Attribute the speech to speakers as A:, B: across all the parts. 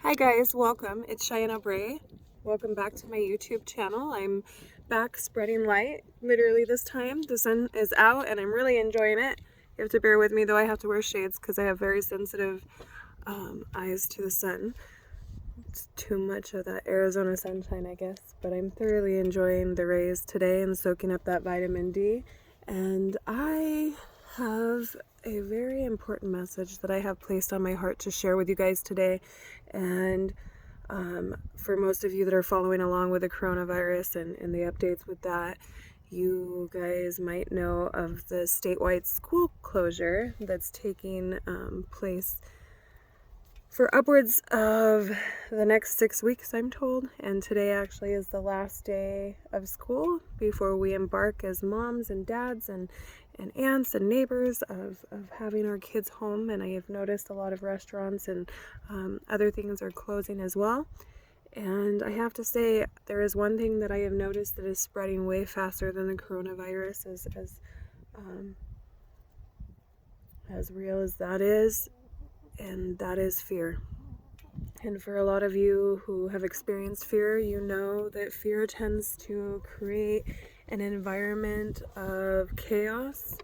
A: Hi guys, welcome. It's Cheyenne Bray. Welcome back to my YouTube channel. I'm back spreading light. Literally this time, the sun is out and I'm really enjoying it. You have to bear with me though, I have to wear shades because I have very sensitive eyes to the sun. It's too much of that Arizona sunshine, I guess. But I'm thoroughly enjoying the rays today and soaking up that vitamin D. And I have a very important message that I have placed on my heart to share with you guys today. And for most of you that are following along with the coronavirus and the updates with that, you guys might know of the statewide school closure that's taking place for upwards of the next 6 weeks, I'm told. And today actually is the last day of school before we embark as moms and dads and aunts and neighbors of having our kids home. And I have noticed a lot of restaurants and other things are closing as well. And I have to say, there is one thing that I have noticed that is spreading way faster than the coronavirus, as real as that is, and that is fear. And for a lot of you who have experienced fear, you know that fear tends to create an environment of chaos,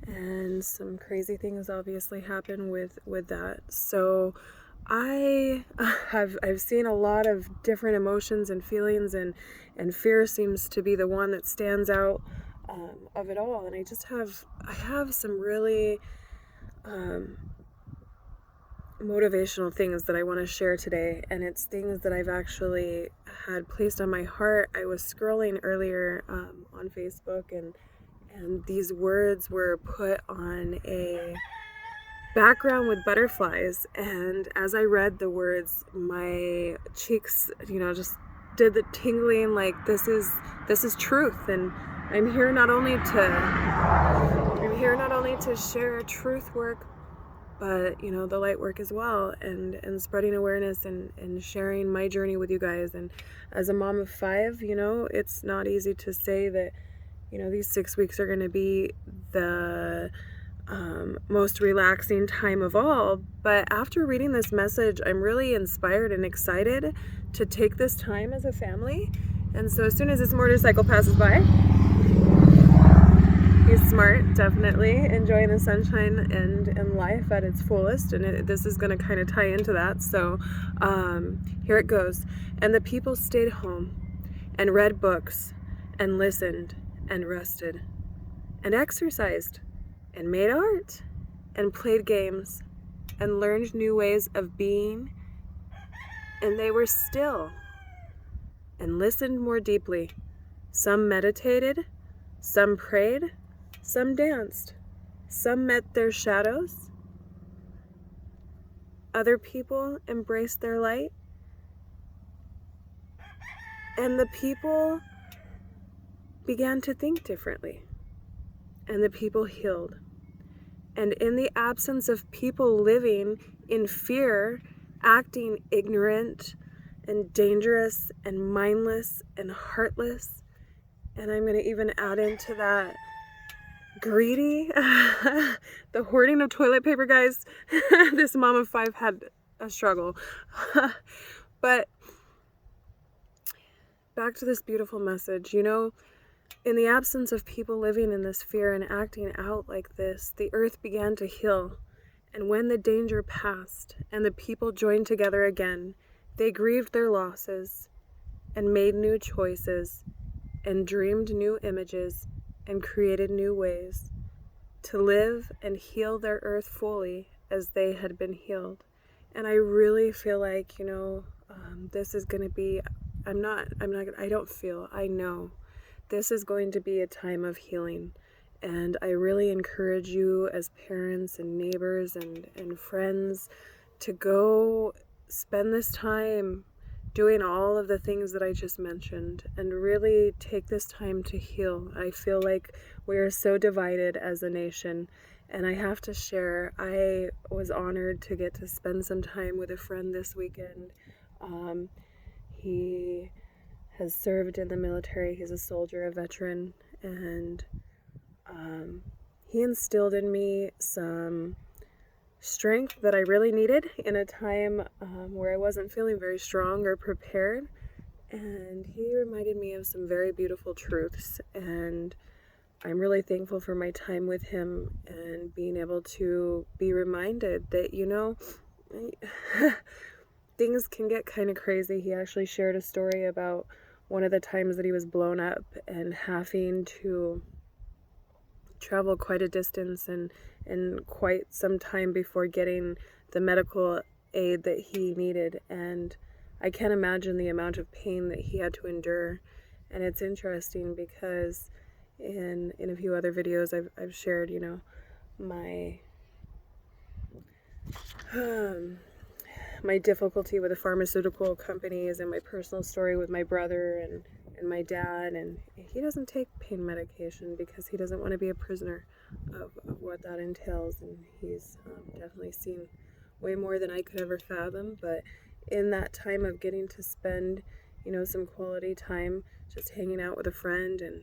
A: and some crazy things obviously happen with that. So I've seen a lot of different emotions and feelings, and fear seems to be the one that stands out of it all. And I have some really motivational things that I want to share today, and it's things that I've actually had placed on my heart. I was scrolling earlier on Facebook, and these words were put on a background with butterflies, and as I read the words, my cheeks, just did the tingling, like this is truth. And I'm here not only to share truth work, but the light work as well, and spreading awareness and sharing my journey with you guys. And as a mom of 5, it's not easy to say that these 6 weeks are going to be the most relaxing time of all. But after reading this message, I'm really inspired and excited to take this time as a family. And so as soon as this motorcycle passes by, he's smart, definitely enjoying the sunshine and life at its fullest, and this is going to kind of tie into that. So here it goes. And the people stayed home and read books and listened and rested and exercised and made art and played games and learned new ways of being. And they were still and listened more deeply. Some meditated, some prayed, some danced, some met their shadows. Other people embraced their light. And the people began to think differently. And the people healed. And in the absence of people living in fear, acting ignorant and dangerous and mindless and heartless, and I'm going to even add into that greedy, the hoarding of toilet paper, guys. This mom of 5 had a struggle. But back to this beautiful message. In the absence of people living in this fear and acting out like this, the earth began to heal. And when the danger passed and the people joined together again, they grieved their losses and made new choices and dreamed new images and created new ways to live and heal their earth fully as they had been healed. And I really feel like, this is going to be, I know this is going to be a time of healing. And I really encourage you as parents and neighbors and friends to go spend this time doing all of the things that I just mentioned and really take this time to heal. I feel like we are so divided as a nation, and I have to share, I was honored to get to spend some time with a friend this weekend. He has served in the military. He's a soldier, a veteran, and he instilled in me some strength that I really needed in a time where I wasn't feeling very strong or prepared. And he reminded me of some very beautiful truths, and I'm really thankful for my time with him and being able to be reminded that, things can get kind of crazy. He actually shared a story about one of the times that he was blown up and having to travel quite a distance and quite some time before getting the medical aid that he needed. And I can't imagine the amount of pain that he had to endure. And it's interesting because in a few other videos I've shared, my my difficulty with the pharmaceutical companies and my personal story with my brother and my dad. And he doesn't take pain medication because he doesn't want to be a prisoner of what that entails. And he's definitely seen way more than I could ever fathom. But in that time of getting to spend, some quality time just hanging out with a friend and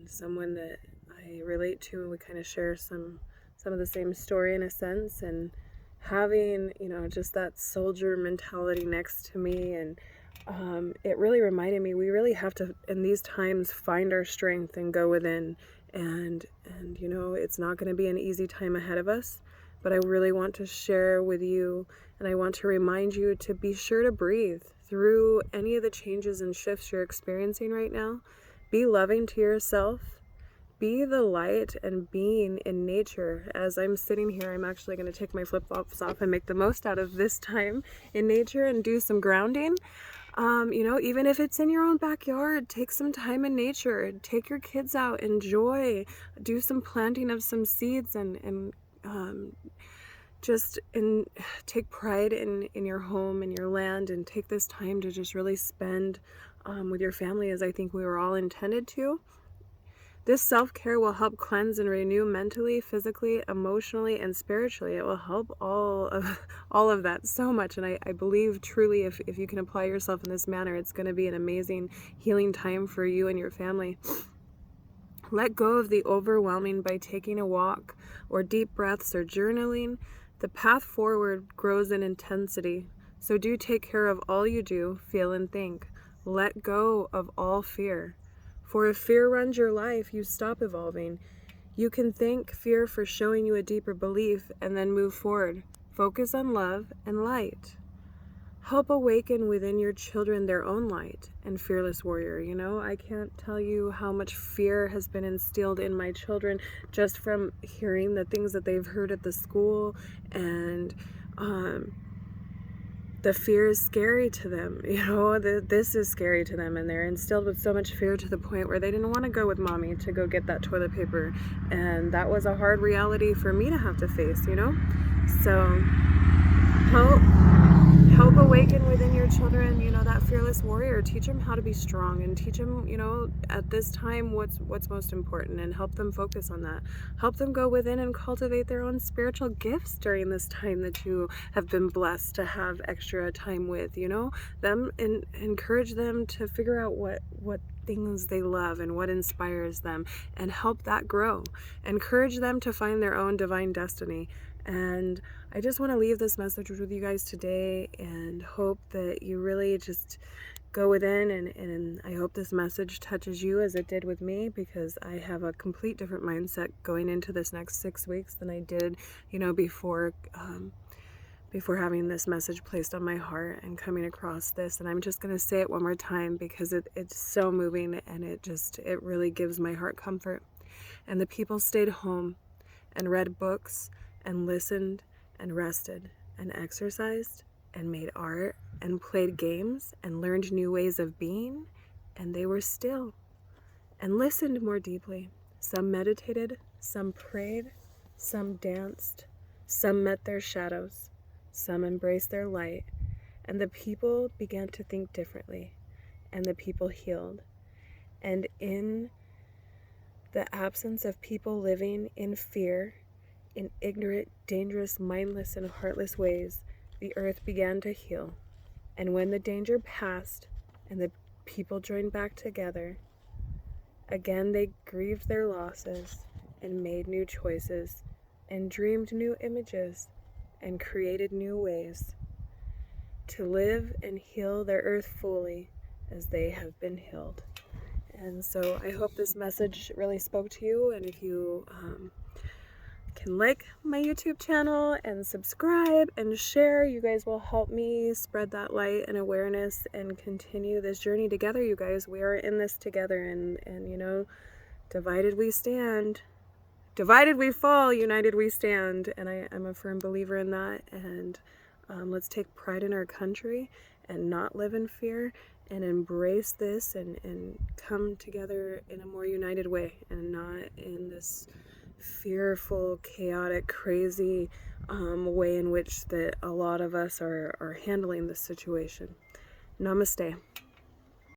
A: someone that I relate to, and we kind of share some of the same story in a sense, and having, just that soldier mentality next to me. And it really reminded me, we really have to, in these times, find our strength and go within. And it's not going to be an easy time ahead of us, but I really want to share with you, and I want to remind you to be sure to breathe through any of the changes and shifts you're experiencing right now. Be loving to yourself. Be the light and being in nature. As I'm sitting here, I'm actually going to take my flip-flops off and make the most out of this time in nature and do some grounding. Even if it's in your own backyard, take some time in nature. Take your kids out, enjoy, do some planting of some seeds, and take pride in your home and your land, and take this time to just really spend with your family, as I think we were all intended to. This self-care will help cleanse and renew mentally, physically, emotionally, and spiritually. It will help all of that so much. And I believe truly if you can apply yourself in this manner, it's going to be an amazing healing time for you and your family. Let go of the overwhelming by taking a walk or deep breaths or journaling. The path forward grows in intensity. So do take care of all you do, feel, and think. Let go of all fear. For if fear runs your life, you stop evolving. You can thank fear for showing you a deeper belief and then move forward. Focus on love and light. Help awaken within your children their own light and fearless warrior. I can't tell you how much fear has been instilled in my children just from hearing the things that they've heard at the school, and the fear is scary to them. This is scary to them, and they're instilled with so much fear to the point where they didn't want to go with mommy to go get that toilet paper. And that was a hard reality for me to have to face, So help awaken within your children, that fearless warrior. Teach them how to be strong, and teach them, at this time what's most important, and help them focus on that. Help them go within and cultivate their own spiritual gifts during this time that you have been blessed to have extra time with, them, and encourage them to figure out what things they love and what inspires them, and help that grow. Encourage them to find their own divine destiny. And I just want to leave this message with you guys today, and hope that you really just go within, and I hope this message touches you as it did with me, because I have a complete different mindset going into this next 6 weeks than I did, before having this message placed on my heart and coming across this. And I'm just going to say it one more time because it's so moving, and it really gives my heart comfort. And the people stayed home and read books and listened and rested and exercised and made art and played games and learned new ways of being, and they were still and listened more deeply. Some meditated, some prayed, some danced, some met their shadows, some embraced their light, and the people began to think differently, and the people healed. And in the absence of people living in fear, in ignorant, dangerous, mindless, and heartless ways, the earth began to heal. And when the danger passed and the people joined back together, again they grieved their losses and made new choices and dreamed new images and created new ways to live and heal their earth fully as they have been healed. And so I hope this message really spoke to you, and if you can like my YouTube channel and subscribe and share, you guys will help me spread that light and awareness and continue this journey together. You guys, we are in this together, and you know, divided we stand, divided we fall, united we stand. And I'm a firm believer in that. And let's take pride in our country and not live in fear, and embrace this and come together in a more united way, and not in this fearful, chaotic, crazy way in which that a lot of us are handling this situation. Namaste.